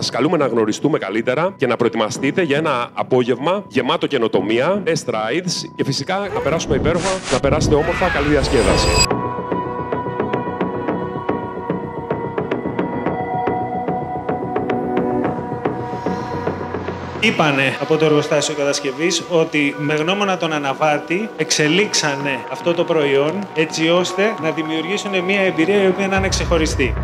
Σας καλούμε να γνωριστούμε καλύτερα και να προετοιμαστείτε για ένα απόγευμα γεμάτο καινοτομία, test rides και φυσικά να περάσουμε υπέροχα, να περάσετε όμορφα, καλή διασκέδαση. Είπανε από το εργοστάσιο κατασκευής ότι με γνώμονα τον αναβάτη εξελίξανε αυτό το προϊόν έτσι ώστε να δημιουργήσουν μια εμπειρία η οποία να είναι ξεχωριστή.